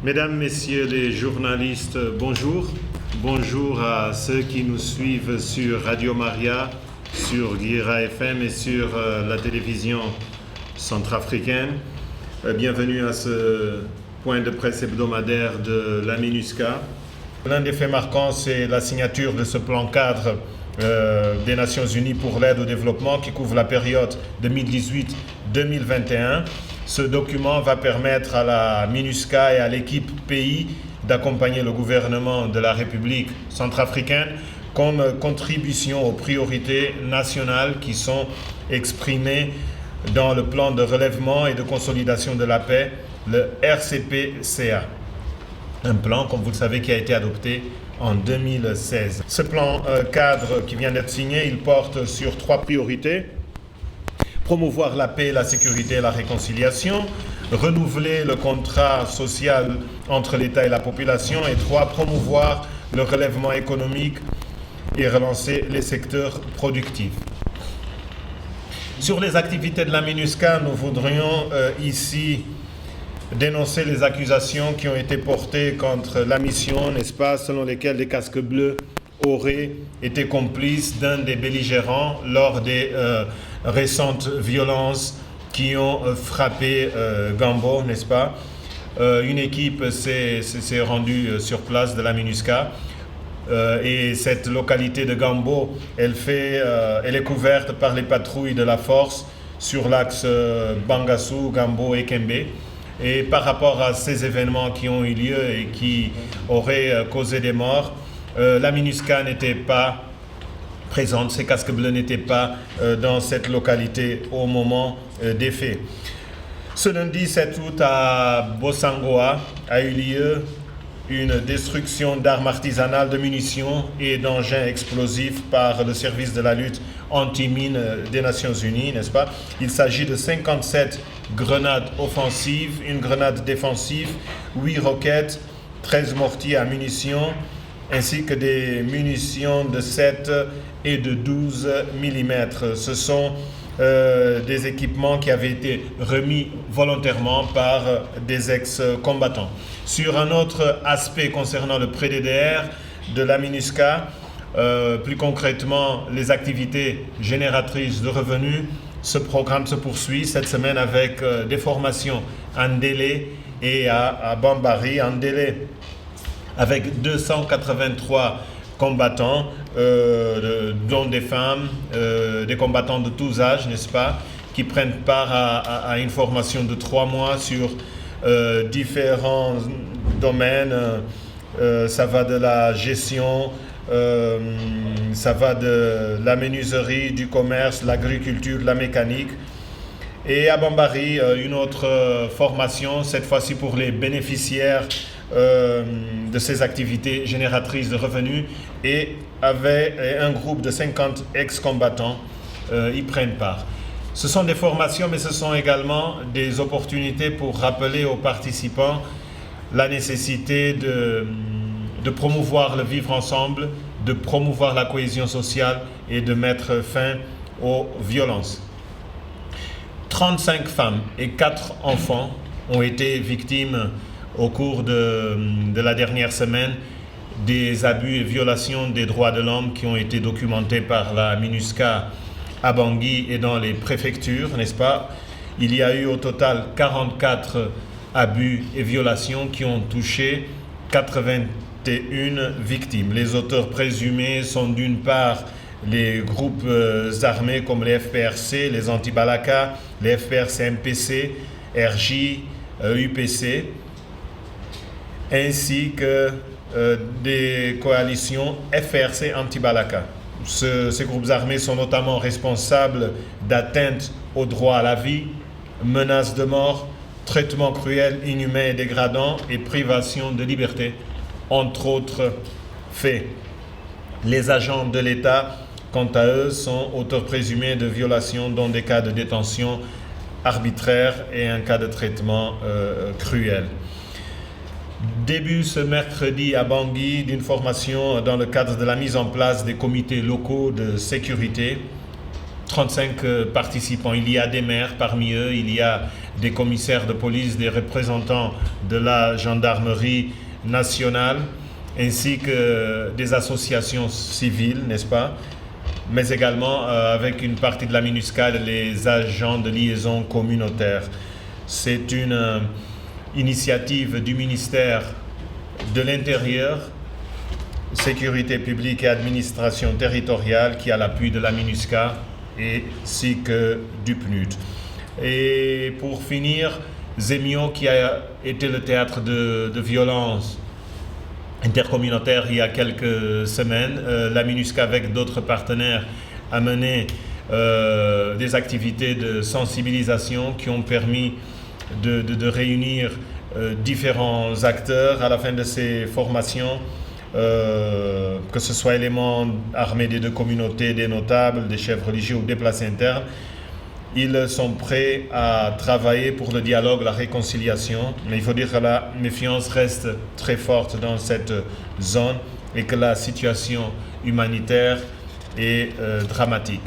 Mesdames, Messieurs les journalistes, bonjour. Bonjour à ceux qui nous suivent sur Radio Maria, sur Guira FM et sur la télévision centrafricaine. Bienvenue à ce point de presse hebdomadaire de la MINUSCA. L'un des faits marquants, c'est la signature de ce plan cadre des Nations Unies pour l'aide au développement qui couvre la période 2018-2021. Ce document va permettre à la MINUSCA et à l'équipe pays d'accompagner le gouvernement de la République centrafricaine comme contribution aux priorités nationales qui sont exprimées dans le plan de relèvement et de consolidation de la paix, le RCP-CA. Un plan, comme vous le savez, qui a été adopté en 2016. Ce plan cadre qui vient d'être signé, il porte sur 3 priorités. Promouvoir la paix, la sécurité et la réconciliation, renouveler le contrat social entre l'État et la population, et 3, promouvoir le relèvement économique et relancer les secteurs productifs. Sur les activités de la MINUSCA, nous voudrions ici dénoncer les accusations qui ont été portées contre la mission, n'est-ce pas, selon lesquelles les casques bleus auraient été complices d'un des belligérants lors des récentes violences qui ont frappé Gambo, n'est-ce pas. Une équipe s'est rendue sur place de la MINUSCA et cette localité de Gambo, elle est couverte par les patrouilles de la force sur l'axe Bangassou, Gambo et Kembe. Et par rapport à ces événements qui ont eu lieu et qui auraient causé des morts, la MINUSCA n'était pas présente, ces casques bleus n'étaient pas dans cette localité au moment des faits. Ce lundi 7 août à Bossangoa a eu lieu une destruction d'armes artisanales, de munitions et d'engins explosifs par le service de la lutte anti-mine des Nations Unies, n'est-ce pas? Il s'agit de 57 grenades offensives, une grenade défensive, 8 roquettes, 13 mortiers à munitions, ainsi que des munitions de 7 et de 12 mm. Ce sont des équipements qui avaient été remis volontairement par des ex-combattants. Sur un autre aspect concernant le pré-DDR de la MINUSCA, plus concrètement les activités génératrices de revenus, ce programme se poursuit cette semaine avec des formations à Ndélé et à Bambari. À Ndélé, avec 283 combattants, dont des femmes, des combattants de tous âges, n'est-ce pas, qui prennent part à une formation de 3 mois sur différents domaines. Ça va de la gestion, ça va de la menuiserie, du commerce, l'agriculture, la mécanique. Et à Bambari, une autre formation, cette fois-ci pour les bénéficiaires de ces activités génératrices de revenus, et un groupe de 50 ex-combattants y prennent part. Ce sont des formations, mais ce sont également des opportunités pour rappeler aux participants la nécessité de promouvoir le vivre ensemble, de promouvoir la cohésion sociale et de mettre fin aux violences. 35 femmes et 4 enfants ont été victimes au cours de la dernière semaine des abus et violations des droits de l'homme qui ont été documentés par la MINUSCA à Bangui et dans les préfectures, n'est-ce pas? Il y a eu au total 44 abus et violations qui ont touché 81 victimes. Les auteurs présumés sont d'une part les groupes armés comme les FPRC, les Anti-Balaka, les FPRC-MPC, RJ, UPC, ainsi que des coalitions FRC Anti-Balaka. Ces groupes armés sont notamment responsables d'atteintes au droit à la vie, menaces de mort, traitements cruels, inhumains et dégradants et privation de liberté, entre autres faits. Les agents de l'État, quant à eux, sont auteurs présumés de violations, dont des cas de détention arbitraire et un cas de traitement cruel. Début ce mercredi à Bangui d'une formation dans le cadre de la mise en place des comités locaux de sécurité. 35 participants. Il y a des maires parmi eux, il y a des commissaires de police, des représentants de la gendarmerie nationale, ainsi que des associations civiles, n'est-ce pas? Mais également avec une partie de la MINUSCA, les agents de liaison communautaire. C'est une initiative du ministère de l'Intérieur, Sécurité publique et administration territoriale qui a l'appui de la MINUSCA ainsi que du PNUD. Et pour finir, Zemio, qui a été le théâtre de violences intercommunautaires il y a quelques semaines, la MINUSCA avec d'autres partenaires a mené des activités de sensibilisation qui ont permis de réunir différents acteurs à la fin de ces formations, que ce soit éléments armés des deux communautés, des notables, des chefs religieux ou des places internes. Ils sont prêts à travailler pour le dialogue, la réconciliation, mais il faut dire que la méfiance reste très forte dans cette zone et que la situation humanitaire est dramatique.